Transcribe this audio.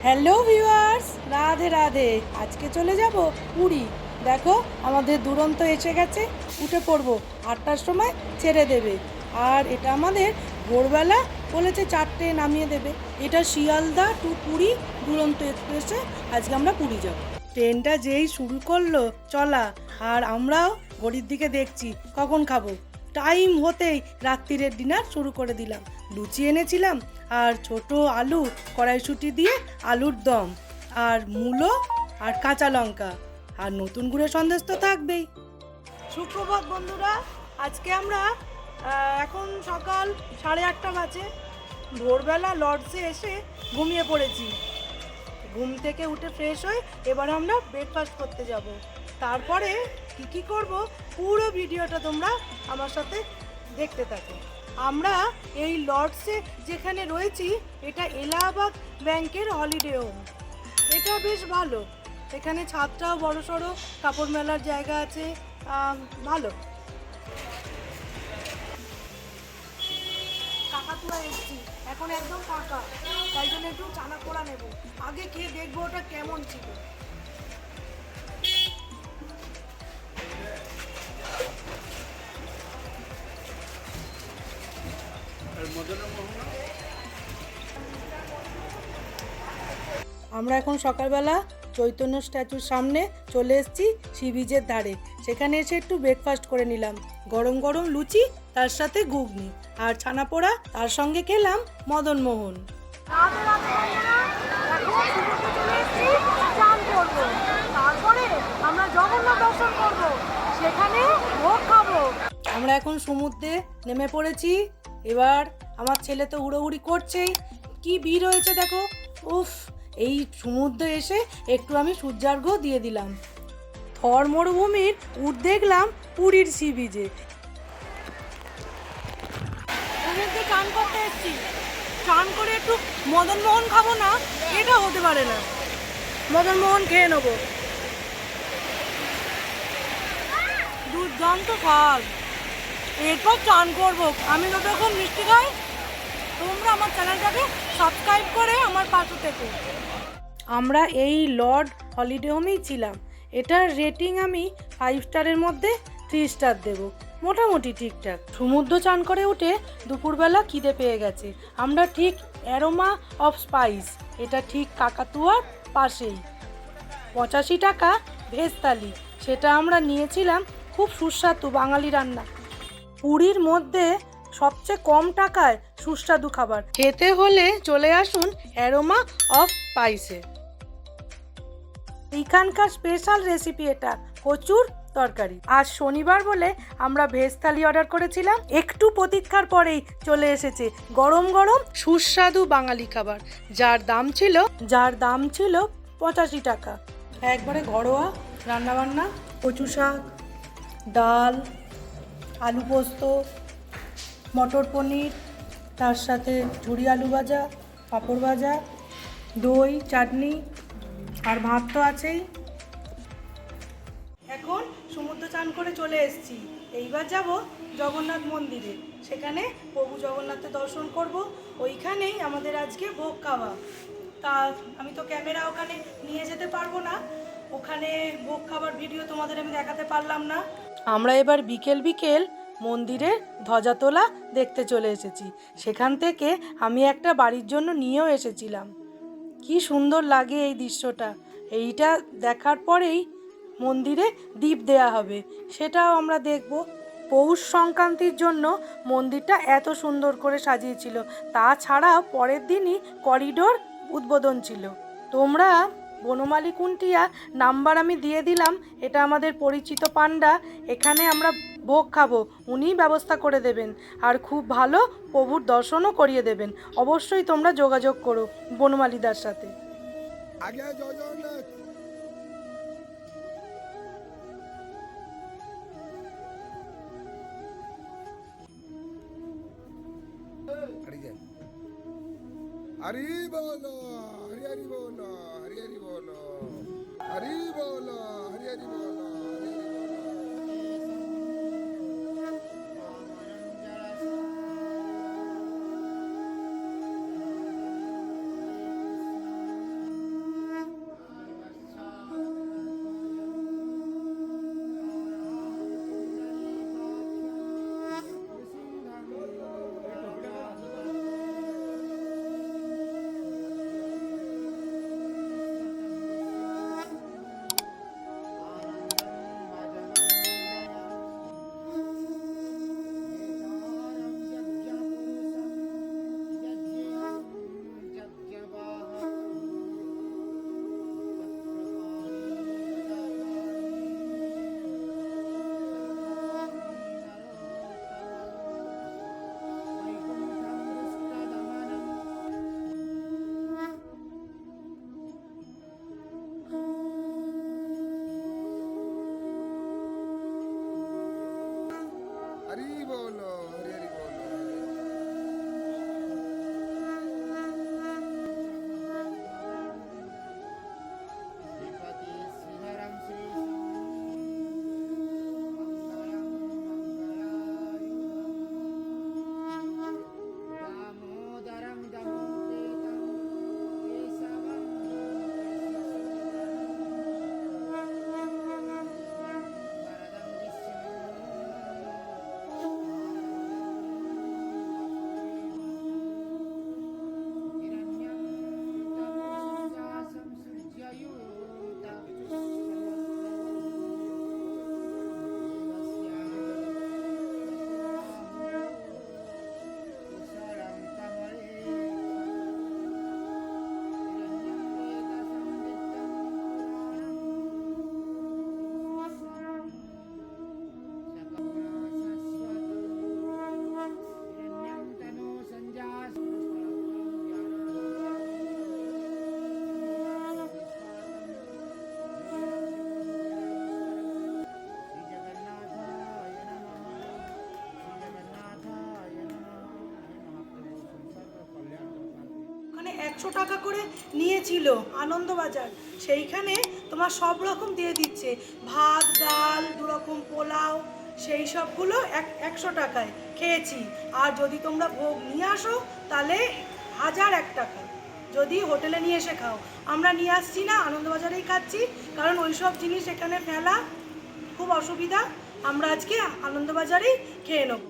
Hello viewers, Radhe Radhe. আজকে চলে যাব পুরী। দেখো আমাদের দুরন্ত এসে গেছে, উঠে পড়বো। 8টার সময় ছেড়ে দেবে। আর এটা আমাদের ভোরবেলা বলেছে 4টে নামিয়ে দেবে। এটা শিয়ালদা টু পুরী দুরন্ত এক্সপ্রেসে আজকে আমরা পুরী যাব। ট্রেনটা যেই শুরু করলো চলা, আর আমরাও ঘড়ির দিকে দেখছি কখন খাবো। টাইম হতেই রাত্রিরের ডিনার শুরু করে দিলাম। লুচি এনেছিলাম আর ছোট আলু কড়াইশুঁটি দিয়ে আলুর দম, আর মূলো আর কাঁচা লঙ্কা, আর নতুন গুড়ের সন্দেশ তো থাকবেই। সুপ্রভাত বন্ধুরা, আজকে আমরা এখন সকাল 8:30 বাজে। ভোরবেলা লর্ডসে এসে ঘুমিয়ে পড়েছি। ঘুম থেকে উঠে ফ্রেশ হয়ে এবার আমরা ব্রেকফাস্ট করতে যাব। তারপরে কী করব পুরো ভিডিওটা তোমরা আমার সাথে দেখতে থাকো। আমরা এই লর্ডসে যেখানে রয়েছি এটা এলাহাবাদ ব্যাংকের হলিডে হোম। এটা বেশ ভালো। এখানে ছাদটাও বড় সড়ো, কাপড় মেলার জায়গা আছে, ভালো। কাকাতুয়া এসছি, এখন একদম ফাঁকা, তাই জন্য একটু চানা পোড়া নেব। আগে খেয়ে দেখবো ওটা কেমন ছিল। আমরা এখন সকালবেলা চৈতন্য স্ট্যাচুর সামনে চলে এসেছি, সি বিচের ধারে। সেখানে এসে একটু ব্রেকফাস্ট করে নিলাম। গরম গরম লুচি, তার সাথে ঘুগনি আর ছানা পোড়া, তার সঙ্গে খেলাম মদনমোহন। তারপরে আমরা জগন্নাথ দর্শন করব, সেখানে ভোগ খাবো। আমরা এখন সমুদ্রে নেমে পড়েছি। এবার আমার ছেলে তো হুড়োহুড়ি করছেই। কি ভিড় হয়েছে দেখো, উফ। এই সমুদ্রে এসে একটু আমি সূর্যার্ঘ দিয়ে দিলাম। থর মরুভূমির উট দেখলাম পুরীর সি বিচে। সমুদ্রে চান করতে এসেছি, চান করে একটু মদনমোহন খাবো না, এটা হতে পারে না। মদনমোহন খেয়ে নেবো। দুর্দান্ত স্বাদ। এরপর চান করবো। আমি যতক্ষণ মিষ্টি খাই, তোমরা আমার চ্যানেলটাকে সাবস্ক্রাইব করে আমার পাশে থেকো। আমরা এই লর্ড হলিডে হোমেই ছিলাম। এটার রেটিং আমি 5 স্টারের মধ্যে 3 স্টার দেবো। মোটামুটি ঠিকঠাক। সমুদ্র চান করে উঠে দুপুরবেলা খিদে পেয়ে গেছে। আমরা ঠিক অ্যারোমা অফ স্পাইস, এটা ঠিক কাকাতুয়ার পাশেই। 85 টাকা ভেজ থালি, সেটা আমরা নিয়েছিলাম। খুব সুস্বাদু বাঙালি রান্না। পুরীর মধ্যে সবচেয়ে কম টাকায় সুস্বাদু খাবার খেতে হলে চলে আসুন অ্যারোমা অফ স্পাইসে। এখানকার স্পেশাল রেসিপি এটা, কচুর তরকারি। আজ শনিবার বলে আমরা ভেজ থালি অর্ডার করেছিলাম। একটু প্রতীক্ষার পরেই চলে এসেছে গরম গরম সুস্বাদু বাঙালি খাবার, যার দাম ছিল 85 টাকা। একবারে ঘরোয়া রান্নাবান্না, কচু শাক, ডাল, আলু পোস্ত, মটর পনির, তার সাথে ঝুরি আলু ভাজা, পাঁপড় ভাজা, দই, চাটনি, আর ভাত তো আছেই। এখন সমুদ্র চান করে চলে এসেছি। এইবার যাব জগন্নাথ মন্দিরে, সেখানে প্রভু জগন্নাথের দর্শন করব। ওইখানেই আমাদের আজকে ভোগ খাওয়া। তা আমি তো ক্যামেরা ওখানে নিয়ে যেতে পারবো না, ওখানে ভোগ খাবার ভিডিও তোমাদের আমি দেখাতে পারলাম না। আমরা এবার বিকেল বিকেল মন্দিরে ধ্বজা তোলা দেখতে চলে এসেছি। সেখান থেকে আমি একটা বাড়ির জন্য নিয়েও এসেছিলাম। কি সুন্দর লাগে এই দৃশ্যটা। এইটা দেখার পরেই মন্দিরে দীপ দেয়া হবে, সেটাও আমরা দেখব। পৌষ সংক্রান্তির জন্য মন্দিরটা এত সুন্দর করে সাজিয়েছিল। তাছাড়া পরের দিনই করিডোর উদ্বোধন ছিল। তোমরা বনমালী কুন্টিয়া নাম্বার আমি দিয়ে দিলাম, এটা আমাদের পরিচিত পান্ডা। এখানে আমরা ভোগ খাবো, উনিই ব্যবস্থা করে দেবেন, আর খুব ভালো প্রভুর দর্শনও করিয়ে দেবেন। অবশ্যই তোমরা যোগাযোগ করো বনমালীদার সাথে। আগে জগন্নাথ। हरी बोलो हरी हरी बोलो हरी हरी बोलो हरी बोलो हरी हरी बोलो। টাকা করে নিয়েছিল আনন্দবাজার, সেইখানে তোমার সব রকম দিয়ে দিচ্ছে, ভাত ডাল 2 রকম পোলাও, সেই সবগুলো 100 টাকায় খেয়েছি। আর যদি তোমরা ভোগ নিয়ে আসো তাহলে 1001 টাকা, যদি হোটেলে নিয়ে এসে খাও। আমরা নিয়ে আসছি না, আনন্দবাজারেই খাচ্ছি, কারণ ওই সব জিনিস এখানে ফেলা খুব অসুবিধা। আমরা আজকে আনন্দবাজারেই খেয়ে নেবো।